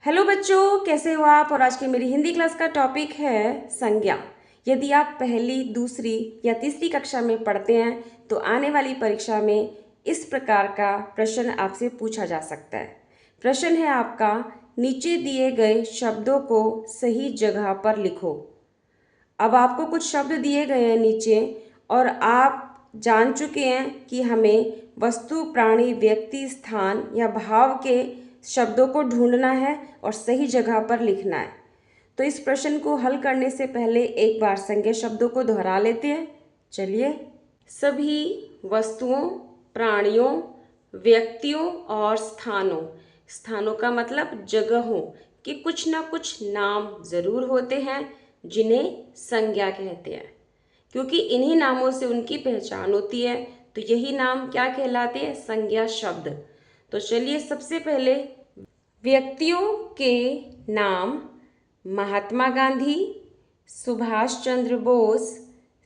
Hello बच्चों, कैसे हो आप। और आज की मेरी हिंदी क्लास का टॉपिक है संज्ञा। यदि आप पहली, दूसरी या तीसरी कक्षा में पढ़ते हैं तो आने वाली परीक्षा में इस प्रकार का प्रश्न आपसे पूछा जा सकता है। प्रश्न है आपका, नीचे दिए गए शब्दों को सही जगह पर लिखो। अब आपको कुछ शब्द दिए गए हैं नीचे और आप जान चुके हैं कि हमें वस्तु, प्राणी, व्यक्ति, स्थान या भाव के शब्दों को ढूंढना है और सही जगह पर लिखना है। तो इस प्रश्न को हल करने से पहले एक बार संज्ञा शब्दों को दोहरा लेते हैं। चलिए, सभी वस्तुओं, प्राणियों, व्यक्तियों और स्थानों, स्थानों का मतलब जगहों के कुछ ना कुछ नाम जरूर होते हैं जिन्हें संज्ञा कहते हैं, क्योंकि इन्हीं नामों से उनकी पहचान होती है। तो यही नाम क्या कहलाते हैं? संज्ञा शब्द। तो चलिए, सबसे पहले व्यक्तियों के नाम: महात्मा गांधी, सुभाष चंद्र बोस,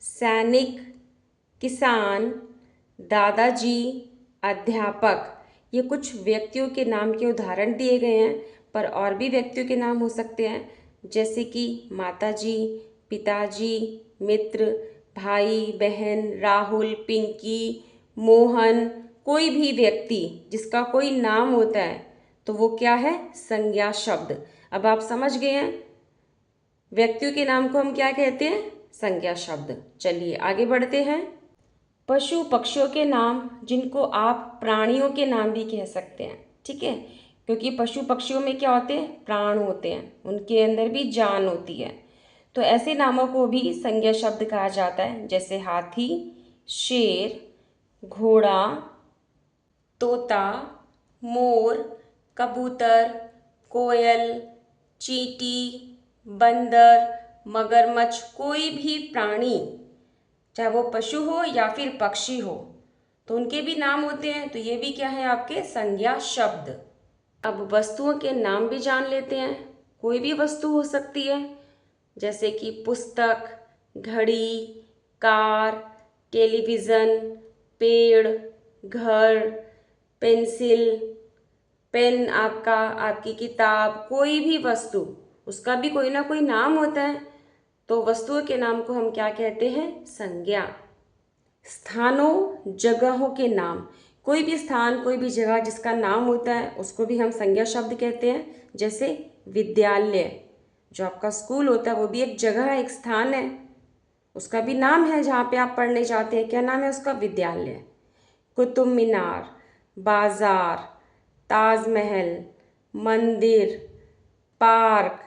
सैनिक, किसान, दादाजी, अध्यापक। ये कुछ व्यक्तियों के नाम के उदाहरण दिए गए हैं, पर और भी व्यक्तियों के नाम हो सकते हैं, जैसे कि माताजी, पिताजी, मित्र, भाई, बहन, राहुल, पिंकी, मोहन। कोई भी व्यक्ति जिसका कोई नाम होता है तो वो क्या है? संज्ञा शब्द। अब आप समझ गए हैं व्यक्तियों के नाम को हम क्या कहते हैं? संज्ञा शब्द। चलिए आगे बढ़ते हैं। पशु पक्षियों के नाम, जिनको आप प्राणियों के नाम भी कह सकते हैं, ठीक है, क्योंकि पशु पक्षियों में क्या होते हैं? प्राण होते हैं, उनके अंदर भी जान होती है। तो ऐसे नामों को भी संज्ञा शब्द कहा जाता है, जैसे हाथी, शेर, घोड़ा, तोता, मोर, कबूतर, कोयल, चींटी, बंदर, मगरमच्छ। कोई भी प्राणी, चाहे वो पशु हो या फिर पक्षी हो, तो उनके भी नाम होते हैं। तो ये भी क्या है? आपके संज्ञा शब्द। अब वस्तुओं के नाम भी जान लेते हैं। कोई भी वस्तु हो सकती है, जैसे कि पुस्तक, घड़ी, कार, टेलीविज़न, पेड़, घर, पेंसिल, पेन, आपकी किताब। कोई भी वस्तु, उसका भी कोई ना कोई नाम होता है। तो वस्तुओं के नाम को हम क्या कहते हैं? संज्ञा। स्थानों, जगहों के नाम, कोई भी स्थान, कोई भी जगह जिसका नाम होता है उसको भी हम संज्ञा शब्द कहते हैं। जैसे विद्यालय, जो आपका स्कूल होता है वो भी एक जगह है, एक स्थान है, उसका भी नाम है। जहाँ पे आप पढ़ने जाते हैं, क्या नाम है उसका? विद्यालय। कुतुब मीनार, बाजार, ताजमहल, मंदिर, पार्क,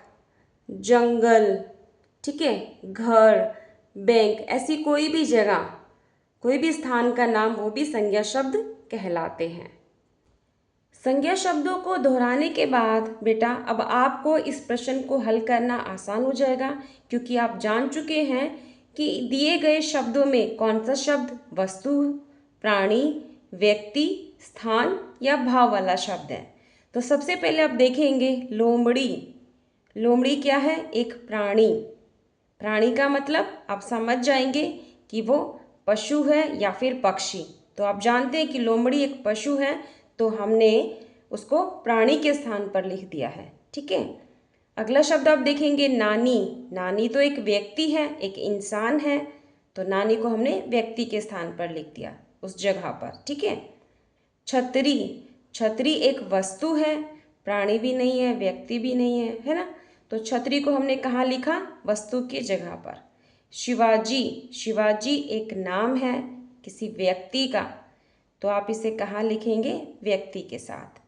जंगल, ठीक है, घर, बैंक। ऐसी कोई भी जगह, कोई भी स्थान का नाम, वो भी संज्ञा शब्द कहलाते हैं। संज्ञा शब्दों को दोहराने के बाद बेटा अब आपको इस प्रश्न को हल करना आसान हो जाएगा, क्योंकि आप जान चुके हैं कि दिए गए शब्दों में कौन सा शब्द वस्तु, प्राणी, व्यक्ति, स्थान या भाव वाला शब्द है। तो सबसे पहले आप देखेंगे लोमड़ी। लोमड़ी क्या है? एक प्राणी। प्राणी का मतलब आप समझ जाएंगे कि वो पशु है या फिर पक्षी। तो आप जानते हैं कि लोमड़ी एक पशु है, तो हमने उसको प्राणी के स्थान पर लिख दिया है, ठीक है। अगला शब्द आप देखेंगे नानी। नानी तो एक व्यक्ति है, एक इंसान है, तो नानी को हमने व्यक्ति के स्थान पर लिख दिया, उस जगह पर, ठीक है। छतरी। छतरी एक वस्तु है, प्राणी भी नहीं है, व्यक्ति भी नहीं है ना। तो छतरी को हमने कहाँ लिखा? वस्तु की जगह पर। शिवाजी। शिवाजी एक नाम है किसी व्यक्ति का, तो आप इसे कहाँ लिखेंगे? व्यक्ति के साथ।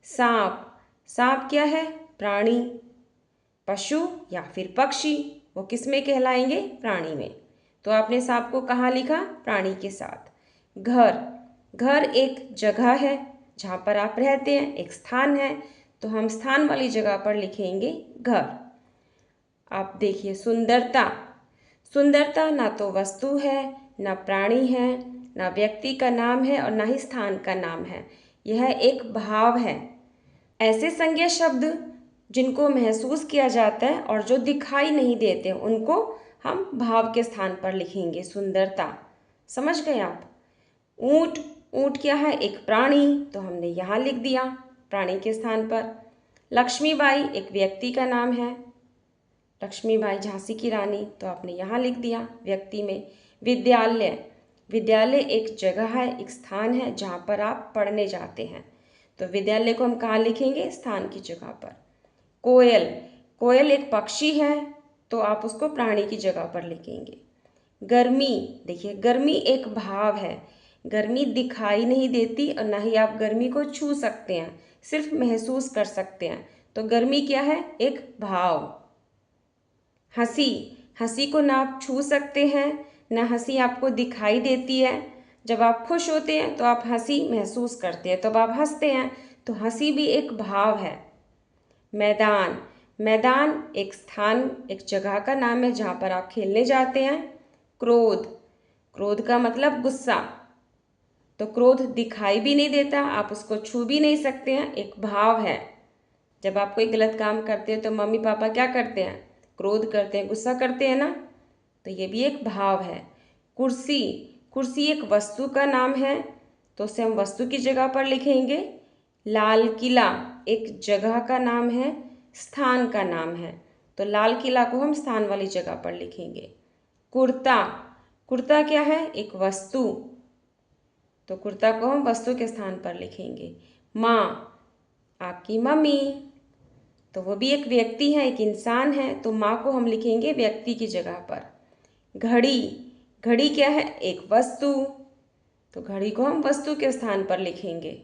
सांप। सांप क्या है? प्राणी, पशु या फिर पक्षी, वो किस में कहलाएंगे? प्राणी में। तो आपने सांप को कहाँ लिखा? प्राणी के साथ। घर। घर एक जगह है जहाँ पर आप रहते हैं, एक स्थान है, तो हम स्थान वाली जगह पर लिखेंगे घर। आप देखिए सुंदरता। सुंदरता ना तो वस्तु है, ना प्राणी है, ना व्यक्ति का नाम है और ना ही स्थान का नाम है, यह एक भाव है। ऐसे संज्ञा शब्द जिनको महसूस किया जाता है और जो दिखाई नहीं देते उनको हम भाव के स्थान पर लिखेंगे। सुंदरता, समझ गए आप। ऊंट। ऊंट क्या है? एक प्राणी, तो हमने यहाँ लिख दिया प्राणी के स्थान पर। लक्ष्मीबाई एक व्यक्ति का नाम है, लक्ष्मीबाई झांसी की रानी, तो आपने यहाँ लिख दिया व्यक्ति में। विद्यालय, विद्यालय एक जगह है, एक स्थान है जहाँ पर आप पढ़ने जाते हैं, तो विद्यालय को हम कहाँ लिखेंगे? स्थान की जगह पर। कोयल, कोयल एक पक्षी है, तो आप उसको प्राणी की जगह पर लिखेंगे। गर्मी, देखिए गर्मी एक भाव है, गर्मी दिखाई नहीं देती और ना ही आप गर्मी को छू सकते हैं, सिर्फ महसूस कर सकते हैं, तो गर्मी क्या है? एक भाव। हंसी, हंसी को ना आप छू सकते हैं, ना हंसी आपको दिखाई देती है। जब आप खुश होते हैं तो आप हंसी महसूस करते हैं, तब आप हंसते हैं, तो हंसी भी एक भाव है। मैदान, मैदान एक स्थान, एक जगह का नाम है जहाँ पर आप खेलने जाते हैं। क्रोध, क्रोध का मतलब गुस्सा, तो क्रोध दिखाई भी नहीं देता, आप उसको छू भी नहीं सकते हैं, एक भाव है। जब आप कोई गलत काम करते हो तो मम्मी पापा क्या करते हैं? क्रोध करते हैं, गुस्सा करते हैं ना, तो ये भी एक भाव है। कुर्सी, कुर्सी एक वस्तु का नाम है, तो उसे हम वस्तु की जगह पर लिखेंगे। लाल किला एक जगह का नाम है, स्थान का नाम है, तो लाल किला को हम स्थान वाली जगह पर लिखेंगे। कुर्ता, कुर्ता क्या है? एक वस्तु, तो कुर्ता को हम वस्तु के स्थान पर लिखेंगे। माँ, आपकी मम्मी, तो वो भी एक व्यक्ति है, एक इंसान है, तो माँ को हम लिखेंगे व्यक्ति की जगह पर। घड़ी, घड़ी क्या है? एक वस्तु, तो घड़ी को हम वस्तु के स्थान पर लिखेंगे।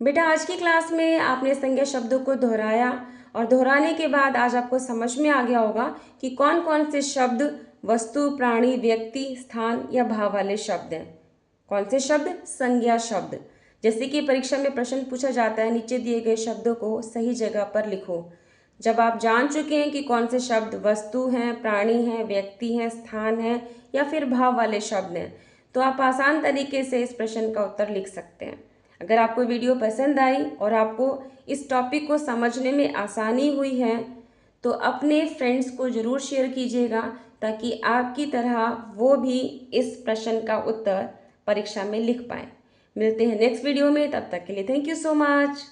बेटा आज की क्लास में आपने संज्ञा शब्दों को दोहराया और दोहराने के बाद आज आपको समझ में आ गया होगा कि कौन कौन से शब्द वस्तु, प्राणी, व्यक्ति, स्थान या भाव वाले शब्द हैं। कौन से शब्द? संज्ञा शब्द। जैसे कि परीक्षा में प्रश्न पूछा जाता है, नीचे दिए गए शब्दों को सही जगह पर लिखो। जब आप जान चुके हैं कि कौन से शब्द वस्तु हैं, प्राणी हैं, व्यक्ति हैं, स्थान हैं या फिर भाव वाले शब्द हैं, तो आप आसान तरीके से इस प्रश्न का उत्तर लिख सकते हैं। अगर आपको वीडियो पसंद आई और आपको इस टॉपिक को समझने में आसानी हुई है तो अपने फ्रेंड्स को ज़रूर शेयर कीजिएगा, ताकि आपकी तरह वो भी इस प्रश्न का उत्तर परीक्षा में लिख पाएँ। मिलते हैं नेक्स्ट वीडियो में, तब तक के लिए थैंक यू सो मच।